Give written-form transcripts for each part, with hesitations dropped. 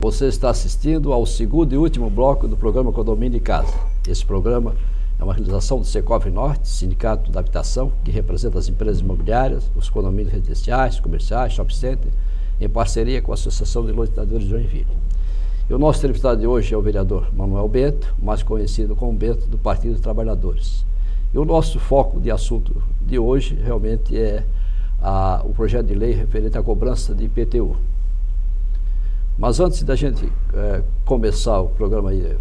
Você está assistindo ao segundo e último bloco do programa Condomínio em Casa. Esse programa é uma realização do Secov Norte, Sindicato da Habitação, que representa as empresas imobiliárias, os condomínios residenciais, comerciais, shopping center, em parceria com a Associação de Lojistas de Joinville. E o nosso entrevistado de hoje é o vereador Manuel Bento, mais conhecido como Bento, do Partido dos Trabalhadores. E o nosso foco de assunto de hoje realmente é o projeto de lei referente à cobrança de IPTU. Mas antes da gente começar o programa e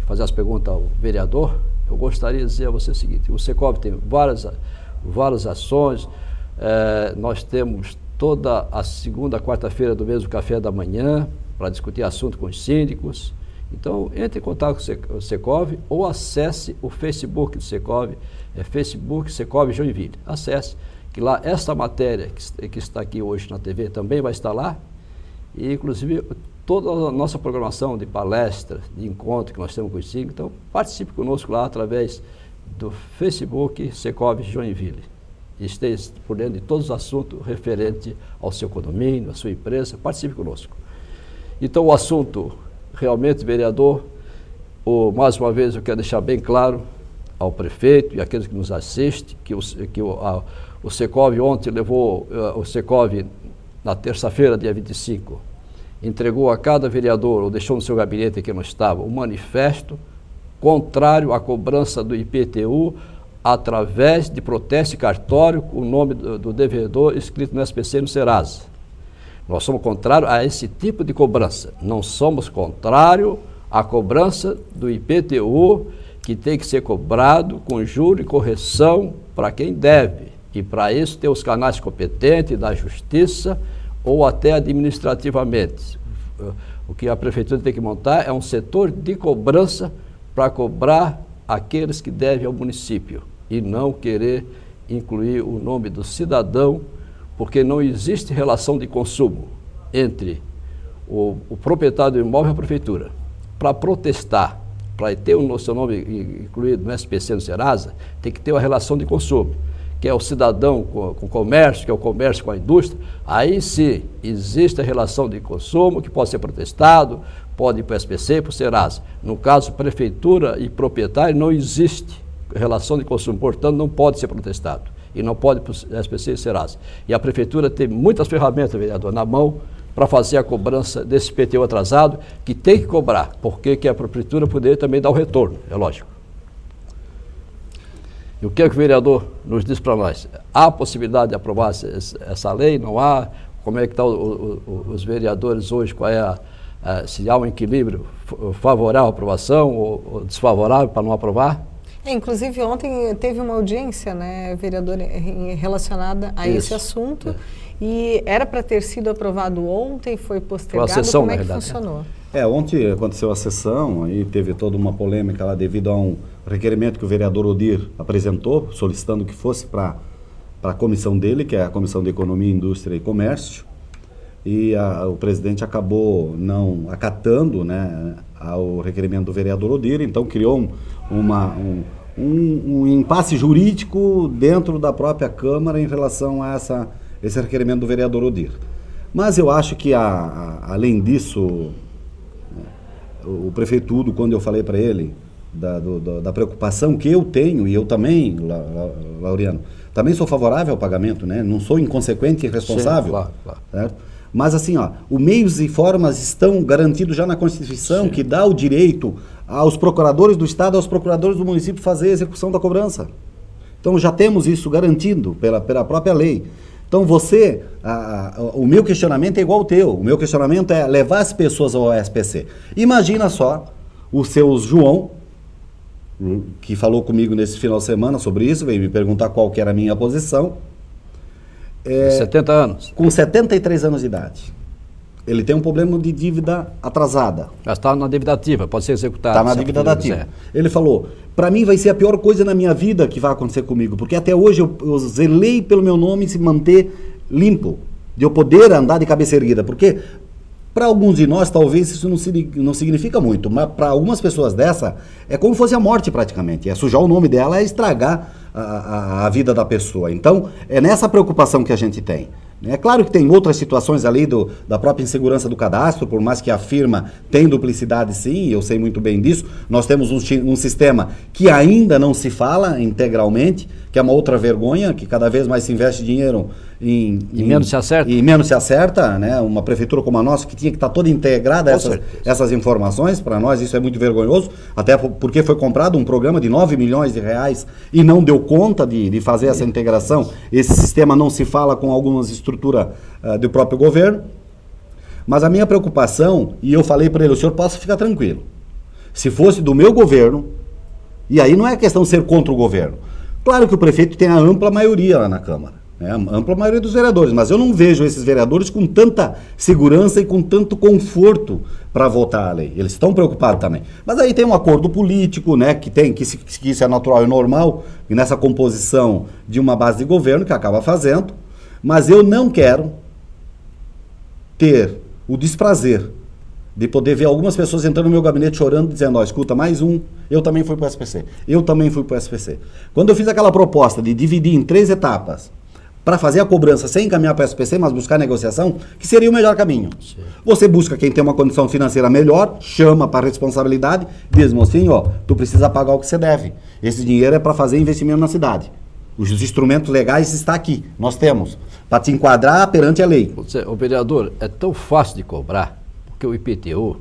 fazer as perguntas ao vereador, eu gostaria de dizer a você o seguinte: o Secov tem várias ações, nós temos toda a segunda, quarta-feira do mês o café da manhã para discutir assunto com os síndicos. Então, entre em contato com o Secov ou acesse o Facebook do Secov, Facebook Secov Joinville. Acesse, que lá esta matéria que está aqui hoje na TV também vai estar lá. E, inclusive, toda a nossa programação de palestras, de encontro que nós temos com os síndicos. Então, participe conosco lá através do Facebook Secov Joinville. E esteja por dentro de todos os assuntos referentes ao seu condomínio, à sua empresa. Participe conosco. Então, o assunto, realmente, vereador, mais uma vez eu quero deixar bem claro ao prefeito e àqueles que nos assistem, que o Secov ontem levou, o Secov na terça-feira, dia 25, entregou a cada vereador, ou deixou no seu gabinete que não estava, um manifesto contrário à cobrança do IPTU através de protesto e cartório com o nome do devedor escrito no SPC e no Serasa. Nós somos contrários a esse tipo de cobrança. Não somos contrários à cobrança do IPTU, que tem que ser cobrado com juro e correção para quem deve. E para isso ter os canais competentes da justiça ou até administrativamente. O que a prefeitura tem que montar é um setor de cobrança para cobrar aqueles que devem ao município e não querer incluir o nome do cidadão, porque não existe relação de consumo entre o proprietário do imóvel e a prefeitura. Para protestar, para ter o seu nome incluído no SPC, no Serasa, tem que ter uma relação de consumo, que é o cidadão com o comércio, que é o comércio com a indústria. Aí sim, existe a relação de consumo que pode ser protestado, pode ir para o SPC e para o Serasa. No caso, prefeitura e proprietário, não existe relação de consumo, portanto, não pode ser protestado. E não pode ir para o SPC e Serasa. E a prefeitura tem muitas ferramentas, vereador, na mão para fazer a cobrança desse IPTU atrasado, que tem que cobrar, porque que a prefeitura poder também dar o retorno, é lógico. E o que é que o vereador nos diz para nós? Há possibilidade de aprovar essa lei? Não há? Como é que estão os vereadores hoje? Qual é se há um equilíbrio favorável à aprovação ou desfavorável para não aprovar? Inclusive, ontem teve uma audiência, né, vereador, relacionada a esse assunto. E era para ter sido aprovado ontem, foi postergado. Sessão, como é que funcionou? Ontem aconteceu a sessão, aí teve toda uma polêmica lá devido a um requerimento que o vereador Odir apresentou, solicitando que fosse para a comissão dele, que é a Comissão de Economia, Indústria e Comércio, e o presidente acabou não acatando, né, ao requerimento do vereador Odir, então criou um impasse jurídico dentro da própria Câmara em relação a esse requerimento do vereador Odir. Mas eu acho que, além disso, o prefeito Udo, quando eu falei para ele da preocupação que eu tenho, e eu também, Laureano, também sou favorável ao pagamento, né? Não sou inconsequente e irresponsável. Sim, claro. Certo? Mas assim, os meios e formas estão garantidos já na Constituição, sim, que dá o direito aos procuradores do Estado, aos procuradores do município fazer a execução da cobrança. Então já temos isso garantido pela própria lei. Então o meu questionamento é igual ao teu. O meu questionamento é levar as pessoas ao SPC. Imagina só o seu João, que falou comigo nesse final de semana sobre isso, veio me perguntar qual que era a minha posição. 70 anos. Com 73 anos de idade. Ele tem um problema de dívida atrasada. Mas está na dívida ativa, pode ser executado. Está na dívida ativa. Ele falou, para mim vai ser a pior coisa na minha vida que vai acontecer comigo, porque até hoje eu zelei pelo meu nome se manter limpo, de eu poder andar de cabeça erguida, porque para alguns de nós talvez isso não significa muito, mas para algumas pessoas dessa é como se fosse a morte praticamente, é sujar o nome dela, é estragar a vida da pessoa. Então é nessa preocupação que a gente tem, É claro que tem outras situações ali da própria insegurança do cadastro, por mais que a firma tenha duplicidade, sim, eu sei muito bem disso. Nós temos um sistema que ainda não se fala integralmente, que é uma outra vergonha, que cada vez mais se investe dinheiro e menos se acerta. E menos se acerta, né? Uma prefeitura como a nossa, que tinha que estar toda integrada essas informações, para nós isso é muito vergonhoso, até porque foi comprado um programa de 9 milhões de reais e não deu conta de fazer essa integração. Esse sistema não se fala com algumas estruturas do próprio governo. Mas a minha preocupação, e eu falei para ele, o senhor possa ficar tranquilo, se fosse do meu governo, e aí não é questão de ser contra o governo, claro que o prefeito tem a ampla maioria lá na Câmara, né, a ampla maioria dos vereadores, mas eu não vejo esses vereadores com tanta segurança e com tanto conforto para votar a lei. Eles estão preocupados também. Mas aí tem um acordo político, né, que isso é natural e normal, e nessa composição de uma base de governo que acaba fazendo. Mas eu não quero ter o desprazer de poder ver algumas pessoas entrando no meu gabinete chorando, dizendo, escuta, mais um, eu também fui para o SPC, eu também fui para o SPC. Quando eu fiz aquela proposta de dividir em 3 etapas, para fazer a cobrança sem encaminhar para o SPC, mas buscar negociação, que seria o melhor caminho. Sim. Você busca quem tem uma condição financeira melhor, chama para a responsabilidade, diz, mocinho, tu precisa pagar o que você deve. Esse dinheiro é para fazer investimento na cidade. Os instrumentos legais estão aqui, nós temos, para te enquadrar perante a lei. O vereador, é tão fácil de cobrar, porque o IPTU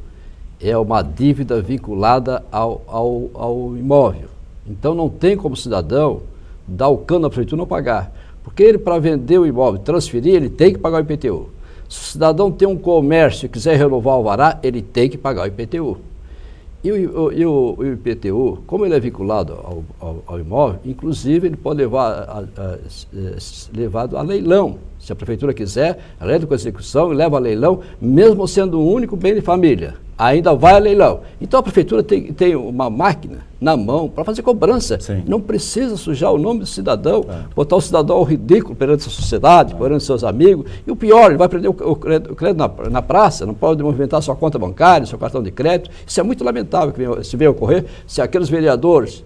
é uma dívida vinculada ao imóvel. Então não tem como o cidadão dar o cano à prefeitura e não pagar. Porque ele, para vender o imóvel, transferir, ele tem que pagar o IPTU. Se o cidadão tem um comércio e quiser renovar o alvará, ele tem que pagar o IPTU. E o IPTU, como ele é vinculado ao imóvel, inclusive ele pode levado a leilão. Se a prefeitura quiser, ela entra com a execução e leva a leilão, mesmo sendo um único bem de família, ainda vai a leilão. Então a prefeitura tem uma máquina na mão para fazer cobrança. Sim. Não precisa sujar o nome do cidadão, botar o cidadão ao ridículo perante a sociedade, perante seus amigos. E o pior, ele vai perder o crédito na praça, não pode movimentar sua conta bancária, seu cartão de crédito. Isso é muito lamentável que se venha ocorrer se aqueles vereadores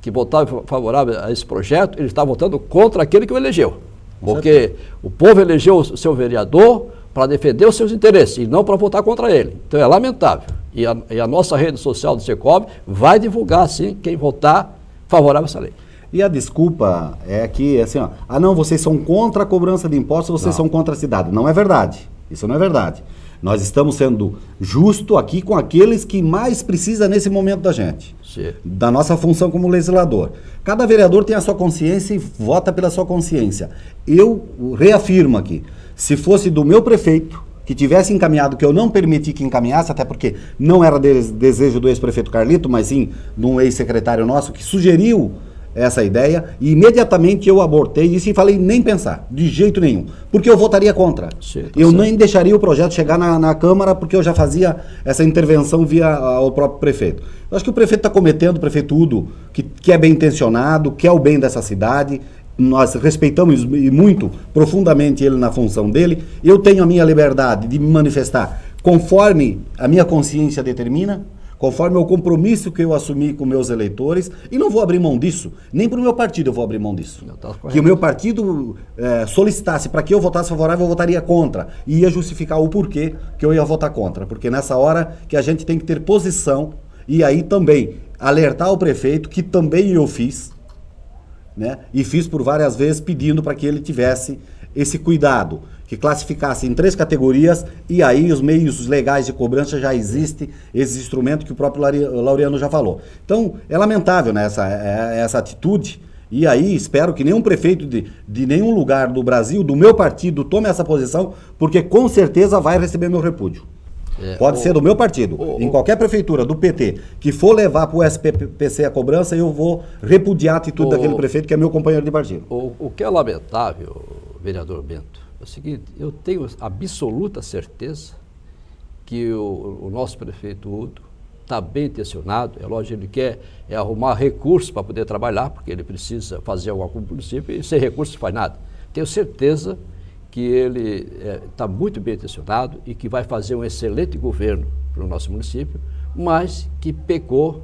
que votaram favorável a esse projeto, ele está votando contra aquele que o elegeu. Porque o povo elegeu o seu vereador para defender os seus interesses e não para votar contra ele. Então é lamentável. E a nossa rede social do Secovi vai divulgar, sim, quem votar favorável a essa lei. E a desculpa é que, assim, não, vocês são contra a cobrança de impostos, vocês são contra a cidade. Não é verdade. Isso não é verdade. Nós estamos sendo justos aqui com aqueles que mais precisam nesse momento da gente. Sim. Da nossa função como legislador. Cada vereador tem a sua consciência e vota pela sua consciência. Eu reafirmo aqui, se fosse do meu prefeito, que tivesse encaminhado, que eu não permiti que encaminhasse, até porque não era desejo do ex-prefeito Carlito, mas sim de um ex-secretário nosso que sugeriu essa ideia, e imediatamente eu abortei isso e falei nem pensar, de jeito nenhum, porque eu votaria contra. Eu nem deixaria o projeto chegar na Câmara, porque eu já fazia essa intervenção via o próprio prefeito. Eu acho que o prefeito está cometendo, o prefeito Udo, que é bem intencionado, quer o bem dessa cidade, nós respeitamos muito profundamente ele na função dele, eu tenho a minha liberdade de me manifestar conforme a minha consciência determina, conforme o compromisso que eu assumi com meus eleitores, e não vou abrir mão disso, nem para o meu partido eu vou abrir mão disso. Que o meu partido solicitasse para que eu votasse favorável, eu votaria contra, e ia justificar o porquê que eu ia votar contra, porque nessa hora que a gente tem que ter posição, e aí também alertar o prefeito, que também eu fiz, né? E fiz por várias vezes pedindo para que ele tivesse esse cuidado, que classificasse em 3 categorias, e aí os meios legais de cobrança já existem, esses instrumentos que o próprio Laureano já falou. Então, é lamentável, né, essa atitude, e aí espero que nenhum prefeito de nenhum lugar do Brasil, do meu partido, tome essa posição, porque com certeza vai receber meu repúdio. Pode ser do meu partido, em qualquer prefeitura do PT, que for levar para o SPPC a cobrança, eu vou repudiar a atitude daquele prefeito que é meu companheiro de partido. O que é lamentável, vereador Bento, é o seguinte, eu tenho absoluta certeza que o nosso prefeito Udo está bem intencionado, é lógico, ele quer arrumar recursos para poder trabalhar, porque ele precisa fazer alguma coisa no município, e sem recursos não faz nada. Tenho certeza que ele está muito bem intencionado e que vai fazer um excelente governo para o nosso município, mas que pecou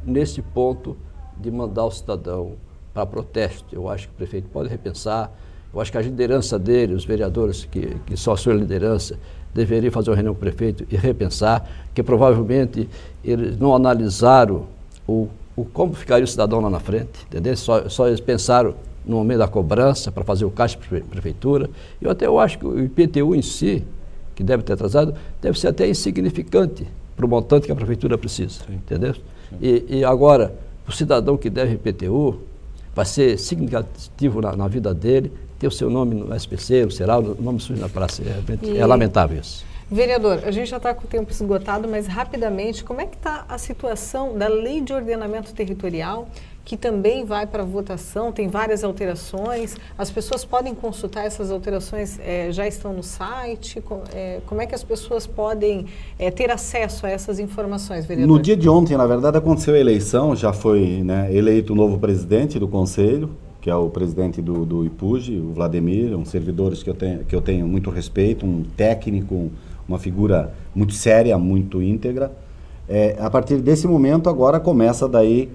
nesse ponto de mandar o cidadão para protesto. Eu acho que o prefeito pode repensar Eu acho que a liderança dele, os vereadores que são a sua liderança, deveriam fazer uma reunião com o prefeito e repensar, que provavelmente eles não analisaram como ficaria o cidadão lá na frente, entendeu? Só eles pensaram no momento da cobrança para fazer o caixa para a prefeitura. Eu acho que o IPTU em si, que deve ter atrasado, deve ser até insignificante para o montante que a prefeitura precisa, sim, entendeu? Sim. E agora, o cidadão que deve IPTU, vai ser significativo na vida dele, ter o seu nome no SPC, no Será, o nome sujo na praça. É lamentável isso. Vereador, a gente já está com o tempo esgotado, mas rapidamente, como é que está a situação da Lei de Ordenamento Territorial, que também vai para votação, tem várias alterações, as pessoas podem consultar essas alterações, já estão no site, como é que as pessoas podem ter acesso a essas informações, vereador? No dia de ontem, na verdade, aconteceu a eleição, já foi, né, eleito o novo presidente do Conselho, que é o presidente do IPUJ, o Vladimir, um servidor que eu tenho muito respeito, um técnico, uma figura muito séria, muito íntegra. A partir desse momento, agora começa daí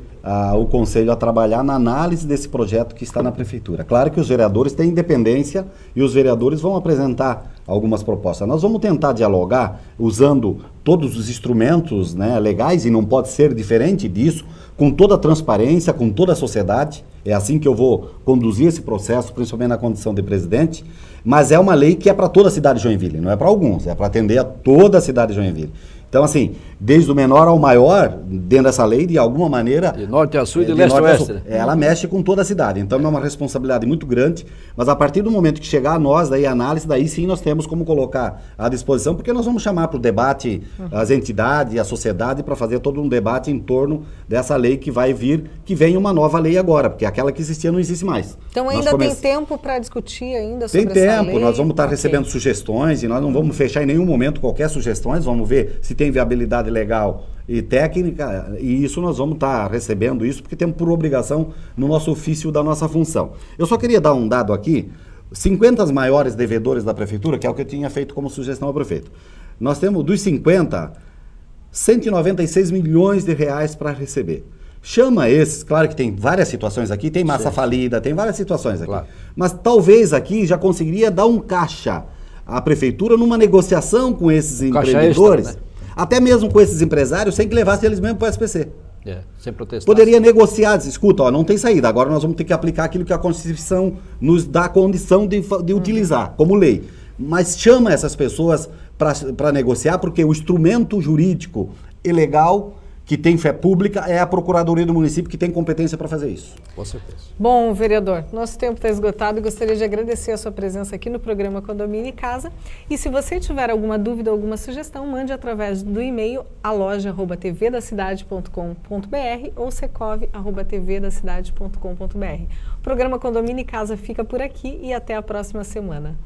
o Conselho a trabalhar na análise desse projeto que está na Prefeitura. Claro que os vereadores têm independência e os vereadores vão apresentar algumas propostas. Nós vamos tentar dialogar usando todos os instrumentos, né, legais, e não pode ser diferente disso, com toda a transparência, com toda a sociedade. É assim que eu vou conduzir esse processo, principalmente na condição de presidente. Mas é uma lei que é para toda a cidade de Joinville, não é para alguns, é para atender a toda a cidade de Joinville. Então, assim, desde o menor ao maior, dentro dessa lei, de alguma maneira... De norte a sul e de leste a oeste. Ela mexe com toda a cidade. Então, é uma responsabilidade muito grande. Mas a partir do momento que chegar a nós, daí a análise, daí sim nós temos como colocar à disposição, porque nós vamos chamar para o debate as entidades, a sociedade, para fazer todo um debate em torno dessa lei que vai vir, que vem uma nova lei agora, porque aquela que existia não existe mais. Então, ainda tem tempo para discutir ainda sobre essa lei? Tem tempo, nós vamos estar recebendo sugestões e nós não vamos fechar em nenhum momento qualquer sugestões, vamos ver se tem viabilidade legal e técnica, e isso nós vamos estar recebendo isso, porque temos por obrigação no nosso ofício da nossa função. Eu só queria dar um dado aqui, 50 maiores devedores da Prefeitura, que é o que eu tinha feito como sugestão ao prefeito. Nós temos, dos 50, 196 milhões de reais para receber. Chama esses, claro que tem várias situações aqui, tem massa falida, tem várias situações aqui, claro. Mas talvez aqui já conseguiria dar um caixa à Prefeitura numa negociação com esses empreendedores, extra, né? Até mesmo com esses empresários, sem que levassem eles mesmos para o SPC. Sem protestar. Poderia negociar, diz, escuta, ó, não tem saída, agora nós vamos ter que aplicar aquilo que a Constituição nos dá a condição de utilizar, como lei. Mas chama essas pessoas para negociar, porque o instrumento jurídico e legal que tem fé pública é a Procuradoria do município, que tem competência para fazer isso. Com certeza. Bom, vereador, nosso tempo está esgotado e gostaria de agradecer a sua presença aqui no programa Condomínio e Casa. E se você tiver alguma dúvida, alguma sugestão, mande através do e-mail aloja@tvdacidade.com.br ou secov@tvdacidade.com.br. O programa Condomínio e Casa fica por aqui e até a próxima semana.